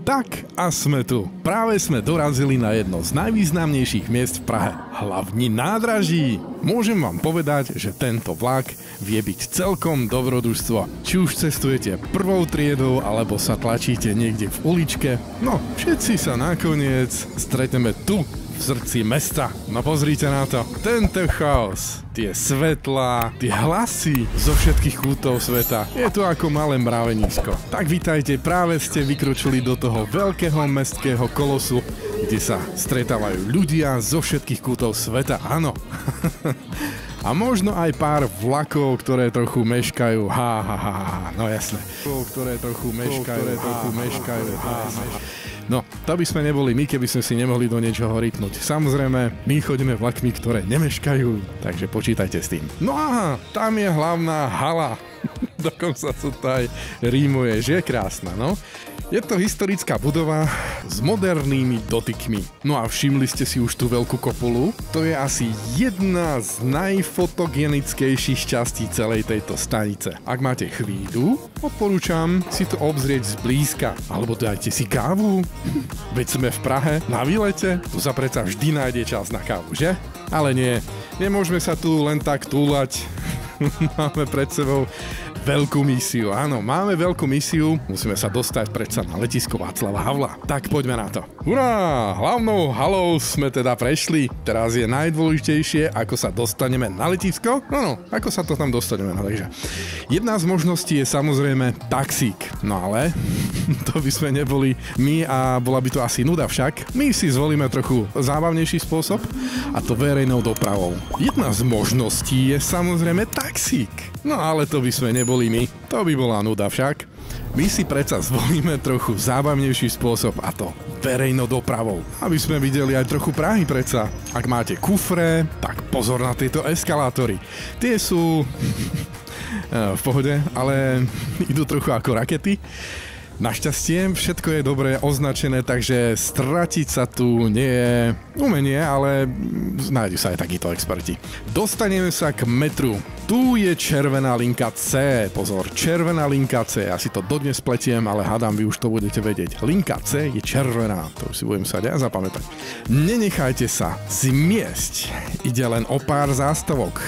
Tak a sme tu. Práve sme dorazili na jedno z najvýznamnejších miest v Prahe. Hlavní nádraží. Môžem vám povedať, že tento vlak vie byť celkom dobrodružstvo. Či už cestujete prvou triedou, alebo sa tlačíte niekde v uličke. No, všetci sa nakoniec stretneme tu, v srdci mesta. No pozrite na to. Tento chaos, tie svetlá, tie hlasy zo všetkých kútov sveta. Je to ako malé mravenisko. Tak vítajte, práve ste vykročili do toho veľkého mestského kolosu, kde sa stretávajú ľudia zo všetkých kútov sveta. Áno. A možno aj pár vlakov, ktoré trochu meškajú. No jasné. Ktoré trochu meškajú. No, to by sme neboli my, keby sme si nemohli do niečoho rypnúť. Samozrejme, my chodíme vlakmi, ktoré nemeškajú, takže počítajte s tým. No a tam je hlavná hala. Dokonca sa to aj rímuje, že je krásna, no. Je to historická budova s modernými dotykmi. No a všimli ste si už tú veľkú kopulu? To je asi jedna z najfotogenickejších častí celej tejto stanice. Ak máte chvíľu, odporúčam si to obzrieť zblízka. Alebo dajte si kávu. Veď sme v Prahe, na výlete, tu sa predsa vždy nájde čas na kávu, že? Ale nie, nemôžeme sa tu len tak túlať. Máme pred sebou veľkú misiu. Áno, máme veľkú misiu. Musíme sa dostať predsa na letisko Václava Havla. Tak poďme na to. Hurá! Hlavnou halou sme teda prešli. Teraz je najdôležitejšie, ako sa dostaneme na letisko. No, ako sa to tam dostaneme. No, takže jedna z možností je samozrejme taxík. No ale to by sme neboli my a bola by to asi nuda však. My si zvolíme trochu zábavnejší spôsob a to verejnou dopravou. Jedna z možností je samozrejme taxík. No ale to by sme neboli my, to by bola nuda však. My si predsa zvolíme trochu zábavnejší spôsob a to verejnou dopravou. Aby sme videli aj trochu Prahy predsa. Ak máte kufre, tak pozor na tieto eskalátory. Tie sú v pohode, ale idú trochu ako rakety. Našťastie všetko je dobre označené, takže stratiť sa tu nie je umenie, ale nájdu sa aj takíto experti. Dostaneme sa k metru. Tu je červená linka C. Pozor, červená linka C. Ja si to dodnes pletiem, ale hádam, vy už to budete vedieť. Linka C je červená. To už si budem sa ja zapamätať. Nenechajte sa zmiesť. Ide len o pár zástavok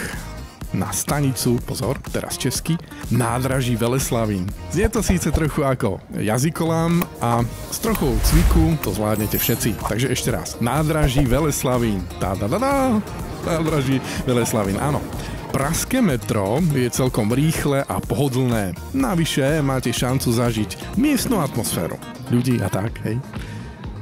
na stanicu, pozor, teraz česky, nádraží Veleslavín. Znie to síce trochu ako jazykolám a s trochou cviku to zvládnete všetci. Takže ešte raz, nádraží Veleslavín. Nádraží Veleslavín, áno. Pražské metro je celkom rýchle a pohodlné. Navyše máte šancu zažiť miestnu atmosféru. Ľudí a tak, hej.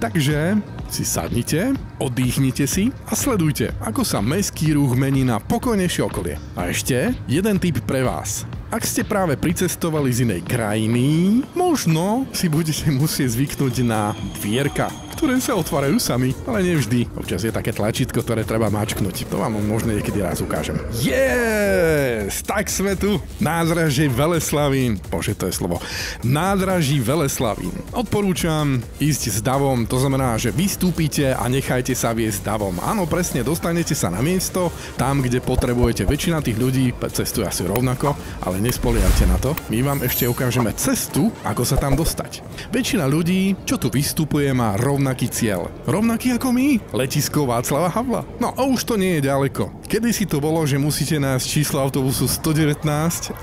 Takže si sadnite, oddychnite si a sledujte, ako sa mestský ruch mení na pokojnejšie okolie. A ešte jeden tip pre vás. Ak ste práve pricestovali z inej krajiny, možno si budete musieť zvyknúť na dvierka, ktoré sa otvárajú sami, ale nevždy. Občas je také tlačítko, ktoré treba mačknúť. To vám možno niekedy raz ukážem. Yes! Tak sme tu. Nádraží Veleslavín. Bože, to je slovo. Nádraží Veleslavín. Odporúčam ísť s davom, to znamená, že vystúpite a nechajte sa viesť davom. Áno, presne, dostanete sa na miesto, tam, kde potrebujete. Väčšina tých ľudí cestuje asi rovnako, ale nespoliehajte na to. My vám ešte ukážeme cestu, ako sa tam dostať. Väčšina ľudí, čo tu vystupuje, má rovnaký cieľ. Rovnaký ako my? Letisko Václava Havla. No a už to nie je ďaleko. Kedysi to bolo, že musíte nájsť číslo autobusu 119,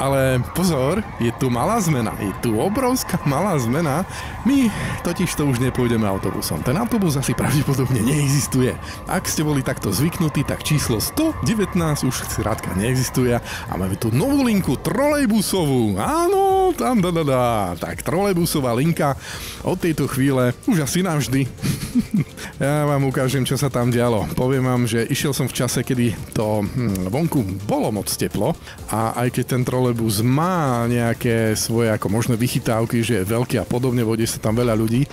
ale pozor, je tu malá zmena. Je tu obrovská malá zmena. My totiž to už nepôjdeme autobusom. Ten autobus asi pravdepodobne neexistuje. Ak ste boli takto zvyknutí, tak číslo 119 už skrátka neexistuje a máme tu novú linku trolejbusovú. Áno, tam Tak, trolejbusová linka od tejto chvíle už asi navždy. Ja vám ukážem, čo sa tam dialo. Poviem vám, že išiel som v čase, kedy to vonku bolo moc teplo a aj keď ten trolejbus má nejaké svoje ako možné vychytávky, že je veľký a podobne, vodí sa tam veľa ľudí,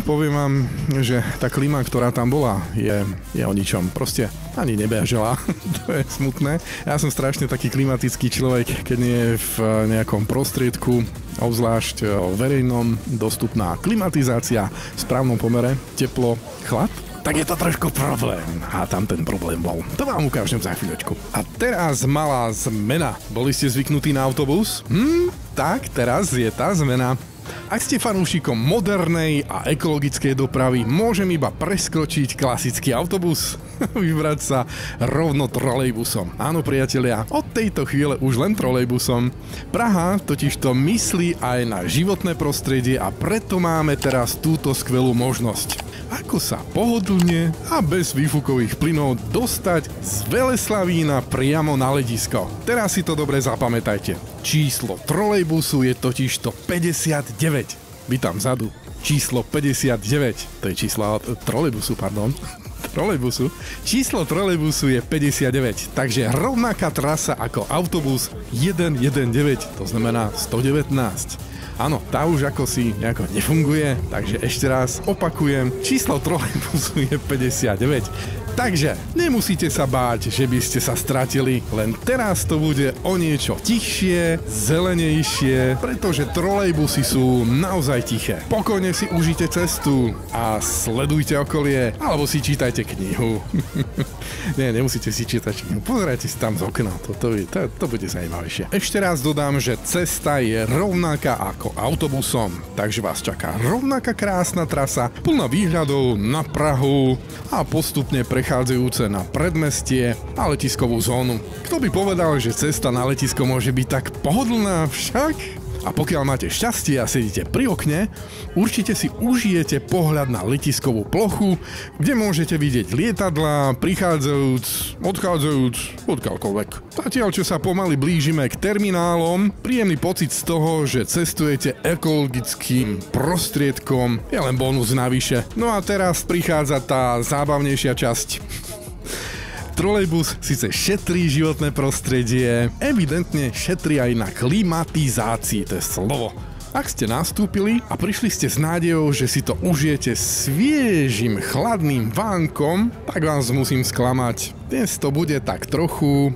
poviem vám, že tá klíma, ktorá tam bola, je o ničom. Proste ani nebežala. To je smutné. Ja som strašne taký klimatický človek, keď nie je v nejakom prostriedku, obzvlášť verejnom, dostupná klimatizácia v správnom pomere, teplo, chlad, tak je to trošku problém. A tam ten problém bol. To vám ukážem za chvíľočku. A teraz malá zmena. Boli ste zvyknutí na autobus? Tak, teraz je tá zmena. Ak ste fanúšikom modernej a ekologickej dopravy, môžem iba preskočiť klasický autobus, vybrať sa rovno trolejbusom. Áno priatelia, od tejto chvíle už len trolejbusom. Praha totižto myslí aj na životné prostredie a preto máme teraz túto skvelú možnosť. Ako sa pohodlne a bez výfukových plynov dostať z Veleslavína priamo na letisko. Teraz si to dobre zapamätajte. Číslo trolejbusu je totižto 59. Vy tam vzadu. Číslo 59. To je číslo trolejbusu, pardon. Trolejbusu. Číslo trolejbusu je 59. Takže rovnaká trasa ako autobus 119. To znamená 119. Áno, tá už ako si nejako nefunguje, takže ešte raz opakujem, číslo trolejbusu je 59. Takže nemusíte sa báť, že by ste sa stratili, len teraz to bude o niečo tichšie, zelenejšie, pretože trolejbusy sú naozaj tiché. Pokojne si užite cestu a sledujte okolie, alebo si čítajte knihu. Nie, nemusíte si čítať knihu, pozerajte si tam z okna, to bude zaujímavejšie. Ešte raz dodám, že cesta je rovnaká ako autobusom, takže vás čaká rovnaká krásna trasa, plná výhľadov na Prahu a postupne prechádzajúce na predmestie a letiskovú zónu. Kto by povedal, že cesta na letisko môže byť tak pohodlná však? A pokiaľ máte šťastie a sedíte pri okne, určite si užijete pohľad na letiskovú plochu, kde môžete vidieť lietadlá, prichádzajúc, odchádzajúc, odkiaľkoľvek. Zatiaľ, čo sa pomaly blížime k terminálom, príjemný pocit z toho, že cestujete ekologickým prostriedkom, je len bonus navyše. No a teraz prichádza tá zábavnejšia časť. Trolejbus síce šetrí životné prostredie, evidentne šetrí aj na klimatizácii, to je slovo. Ak ste nastúpili a prišli ste s nádejou, že si to užijete sviežim, chladným vánkom, tak vás musím sklamať. Dnes to bude tak trochu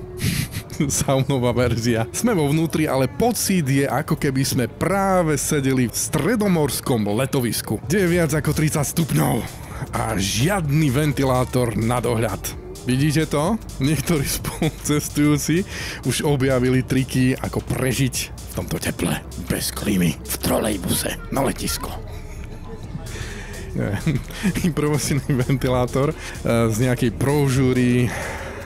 saunová verzia. Sme vo vnútri, ale pocit je, ako keby sme práve sedeli v stredomorskom letovisku, kde je viac ako 30 stupňov a žiadny ventilátor na dohľad. Vidíte to? Niektorí spolucestujúci už objavili triky, ako prežiť v tomto teple, bez klímy, v trolejbuse, na letisko. Improvisný ventilátor z nejakej brožúry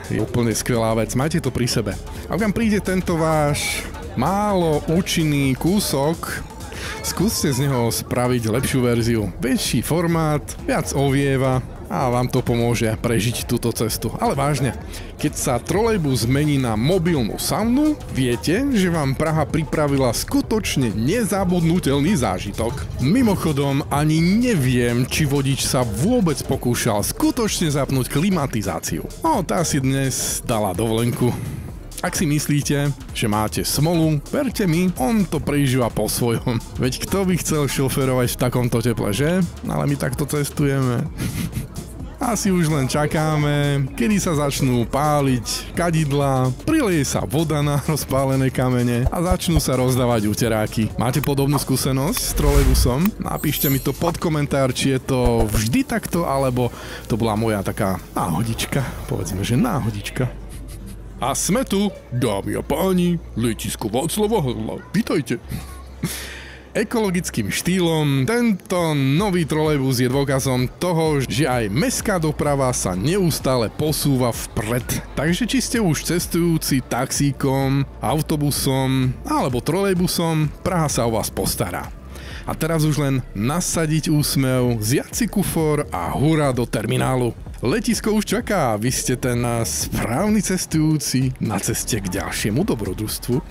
je úplne skvelá vec. Majte to pri sebe. Ak vám príde tento váš málo účinný kúsok, skúste z neho spraviť lepšiu verziu. Väčší formát, viac ovieva a vám to pomôže prežiť túto cestu. Ale vážne, keď sa trolejbus zmení na mobilnú saunu, viete, že vám Praha pripravila skutočne nezabudnutelný zážitok. Mimochodom, ani neviem, či vodič sa vôbec pokúšal skutočne zapnúť klimatizáciu. No, tá si dnes dala dovolenku. Ak si myslíte, že máte smolu, verte mi, on to prežíva po svojom. Veď kto by chcel šoferovať v takomto teple, že? Ale my takto cestujeme. Asi už len čakáme, kedy sa začnú páliť kadidlá, prilieje sa voda na rozpálené kamene a začnú sa rozdávať uteráky. Máte podobnú skúsenosť s trolejbusom? Napíšte mi to pod komentár, či je to vždy takto, alebo to bola moja taká náhodička. Povedzme, že náhodička. A sme tu, dámy a páni, letisko Václava Havla. Vítajte. Ekologickým štýlom tento nový trolejbus je dôkazom toho, že aj mestská doprava sa neustále posúva vpred. Takže či ste už cestujúci taxíkom, autobusom alebo trolejbusom, Praha sa o vás postará. A teraz už len nasadiť úsmev, vziať si kufor a hurá do terminálu. Letisko už čaká, vy ste ten správny cestujúci na ceste k ďalšiemu dobrodružstvu.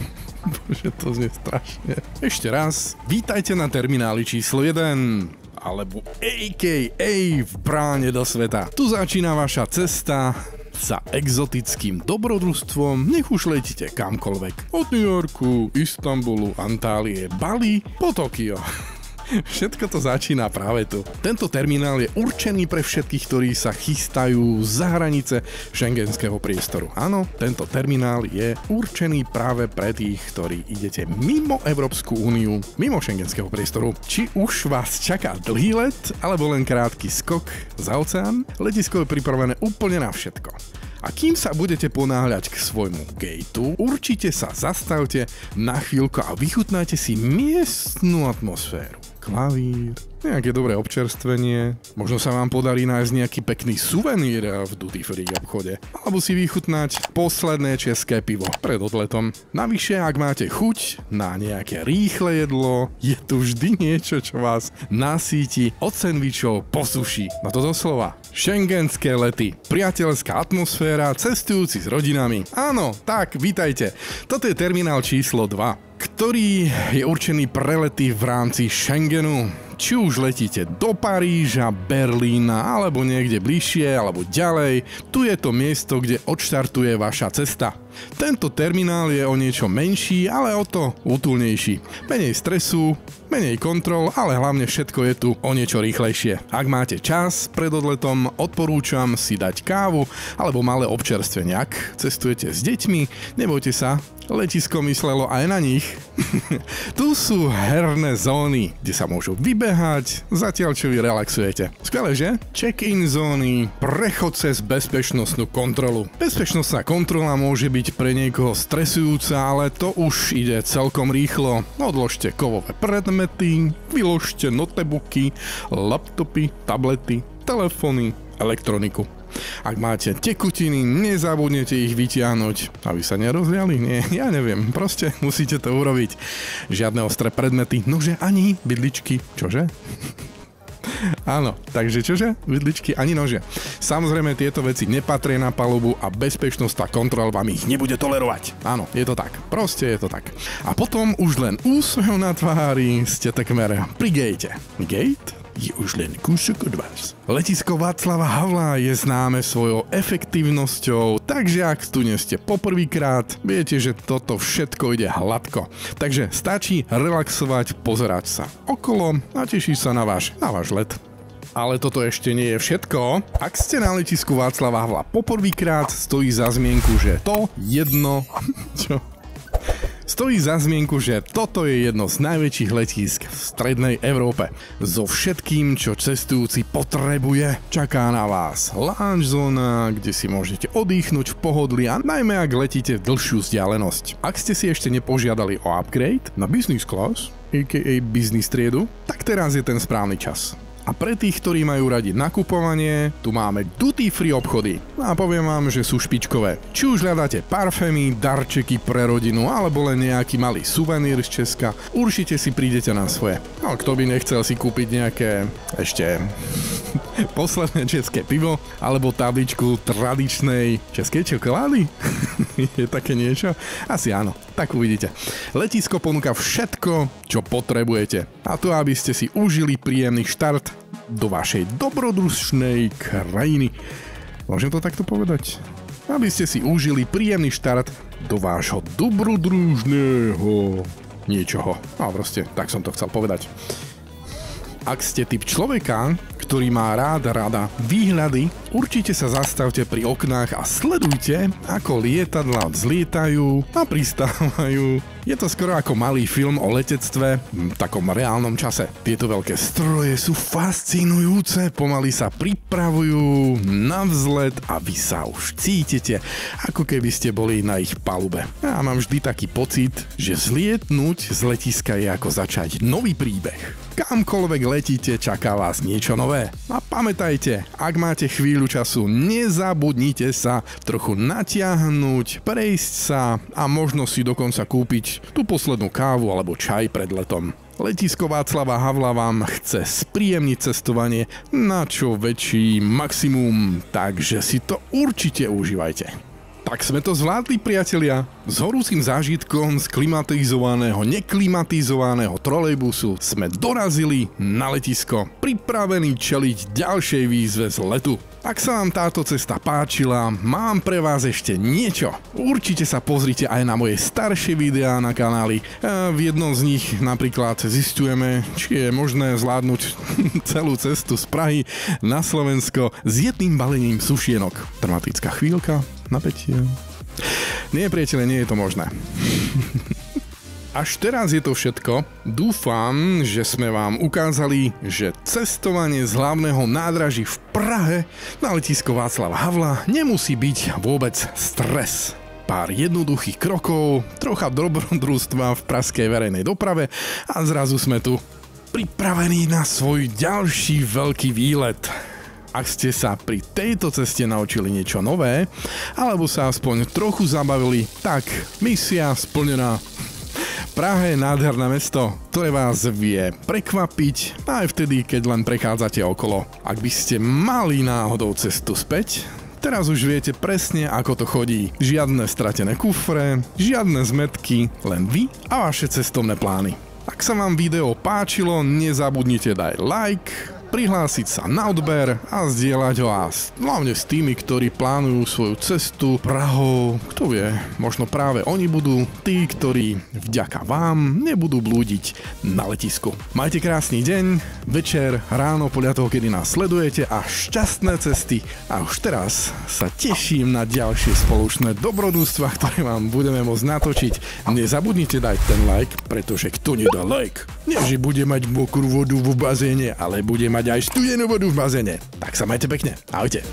Bože, to znie strašne. Ešte raz, vítajte na termináli číslo 1, alebo AKA v bráne do sveta. Tu začína vaša cesta za exotickým dobrodružstvom, nech už letíte kamkoľvek. Od New Yorku, Istanbulu, Antálie, Bali po Tokio. Všetko to začína práve tu. Tento terminál je určený pre všetkých, ktorí sa chystajú za hranice šengenského priestoru. Áno, tento terminál je určený práve pre tých, ktorí idete mimo Európsku úniu, mimo šengenského priestoru. Či už vás čaká dlhý let, alebo len krátky skok za oceán, letisko je pripravené úplne na všetko. A kým sa budete ponáhľať k svojmu gateu, určite sa zastavte na chvíľku a vychutnajte si miestnu atmosféru. Klavír, nejaké dobré občerstvenie, možno sa vám podarí nájsť nejaký pekný suvenír v duty free obchode, alebo si vychutnať posledné české pivo pred odletom. Navyše, ak máte chuť na nejaké rýchle jedlo, je tu vždy niečo, čo vás nasíti od sendvičov po suši. No to doslova. Schengenské lety, priateľská atmosféra, cestujúci s rodinami. Áno, tak, vítajte. Toto je terminál číslo 2, ktorý je určený pre lety v rámci Schengenu. Či už letíte do Paríža, Berlína, alebo niekde bližšie, alebo ďalej, tu je to miesto, kde odštartuje vaša cesta. Tento terminál je o niečo menší, ale o to útulnejší. Menej stresu, menej kontrol, ale hlavne všetko je tu o niečo rýchlejšie. Ak máte čas pred odletom, odporúčam si dať kávu alebo malé občerstvenie. Ak cestujete s deťmi, nebojte sa, letisko myslelo aj na nich. Tu sú herné zóny, kde sa môžu vybehať, zatiaľ čo vy relaxujete. Skvelé, že? Check-in zóny, prechod cez bezpečnostnú kontrolu. Bezpečnostná kontrola môže byť pre niekoho stresujúca, ale to už ide celkom rýchlo. Odložte kovové predmety, vyložte notebooky, laptopy, tablety, telefóny, elektroniku. Ak máte tekutiny, nezabudnete ich vytiahnuť, aby sa nerozliali. Nie, ja neviem, proste musíte to urobiť. Žiadne ostré predmety, nože ani vidličky. Čože? Áno, takže čože? Vidličky ani nože. Samozrejme, tieto veci nepatria na palubu a bezpečnostná kontrola vám ich nebude tolerovať. Áno, je to tak. Proste je to tak. A potom už len úsmev na tvári ste takmer pri gate. Gate? Je už len kúsok od vás. Letisko Václava Havla je známe svojou efektívnosťou, takže ak tu nie ste poprvýkrát, viete, že toto všetko ide hladko. Takže stačí relaxovať, pozerať sa okolo a tešiť sa na váš let. Ale toto ešte nie je všetko. Ak ste na letisku Václava Havla poprvýkrát, stojí za zmienku, že to jedno... Čo? Stojí za zmienku, že toto je jedno z najväčších letísk v strednej Európe. So všetkým, čo cestujúci potrebuje, čaká na vás lounge zóna, kde si môžete oddychnúť v pohodlí a najmä ak letíte dlhšiu vzdialenosť. Ak ste si ešte nepožiadali o upgrade na business class, aka business triedu, tak teraz je ten správny čas. A pre tých, ktorí majú radi nakupovanie, tu máme duty free obchody. A poviem vám, že sú špičkové. Či už hľadáte parfémy, darčeky pre rodinu, alebo len nejaký malý suvenír z Česka, určite si prídete na svoje. No kto by nechcel si kúpiť nejaké ešte posledné české pivo, alebo tabličku tradičnej českej čokolády? Je také niečo? Asi áno. Tak uvidíte. Letisko ponúka všetko, čo potrebujete. A to, aby ste si užili príjemný štart do vašej dobrodružnej krajiny. Môžem to takto povedať? Aby ste si užili príjemný štart do vášho dobrodružného niečoho. A proste, tak som to chcel povedať. Ak ste typ človeka, ktorý má rada výhľady, určite sa zastavte pri oknách a sledujte, ako lietadlá vzlietajú a pristávajú. Je to skoro ako malý film o letectve v takom reálnom čase. Tieto veľké stroje sú fascinujúce, pomaly sa pripravujú na vzlet a vy sa už cítite, ako keby ste boli na ich palube. Ja mám vždy taký pocit, že zlietnúť z letiska je ako začať nový príbeh. Kamkoľvek letíte, čaká vás niečo nové. A pamätajte, ak máte chvíľu času, nezabudnite sa trochu natiahnuť, prejsť sa a možno si dokonca kúpiť tú poslednú kávu alebo čaj pred letom. Letisko Václava Havla vám chce spríjemniť cestovanie na čo väčší maximum, takže si to určite užívajte. Tak sme to zvládli, priatelia. S horúcim zážitkom z klimatizovaného, neklimatizovaného trolejbusu sme dorazili na letisko, pripravení čeliť ďalšej výzve z letu. Ak sa vám táto cesta páčila, mám pre vás ešte niečo. Určite sa pozrite aj na moje staršie videá na kanáli. V jednom z nich napríklad zisťujeme, či je možné zvládnuť celú cestu z Prahy na Slovensko s jedným balením sušienok. Dramatická chvíľka. Napätie. Nie, priateľe, nie je to možné. Až teraz je to všetko. Dúfam, že sme vám ukázali, že cestovanie z hlavného nádraží v Prahe na letisko Václava Havla nemusí byť vôbec stres. Pár jednoduchých krokov, trocha dobrodružstva v pražskej verejnej doprave a zrazu sme tu pripravení na svoj ďalší veľký výlet. Ak ste sa pri tejto ceste naučili niečo nové, alebo sa aspoň trochu zabavili, tak misia splnená. Praha je nádherné mesto, ktoré vás vie prekvapiť aj vtedy, keď len prechádzate okolo. Ak by ste mali náhodou cestu späť, teraz už viete presne, ako to chodí. Žiadne stratené kufre, žiadne zmätky, len vy a vaše cestovné plány. Ak sa vám video páčilo, nezabudnite dať like, prihlásiť sa na odber a zdieľať ho hlavne s tými, ktorí plánujú svoju cestu Prahou. Kto vie, možno práve oni budú tí, ktorí vďaka vám nebudú blúdiť na letisku. Majte krásny deň, večer, ráno podľa toho, kedy nás sledujete a šťastné cesty. A už teraz sa teším na ďalšie spoločné dobrodružstvá, ktoré vám budeme môcť natočiť. Nezabudnite dať ten like, pretože kto nedá like, nie že bude mať mokrú vodu v bazéne, ale bude mať aj studenú vodu v bazéne. Tak sa majte pekne. Ahojte.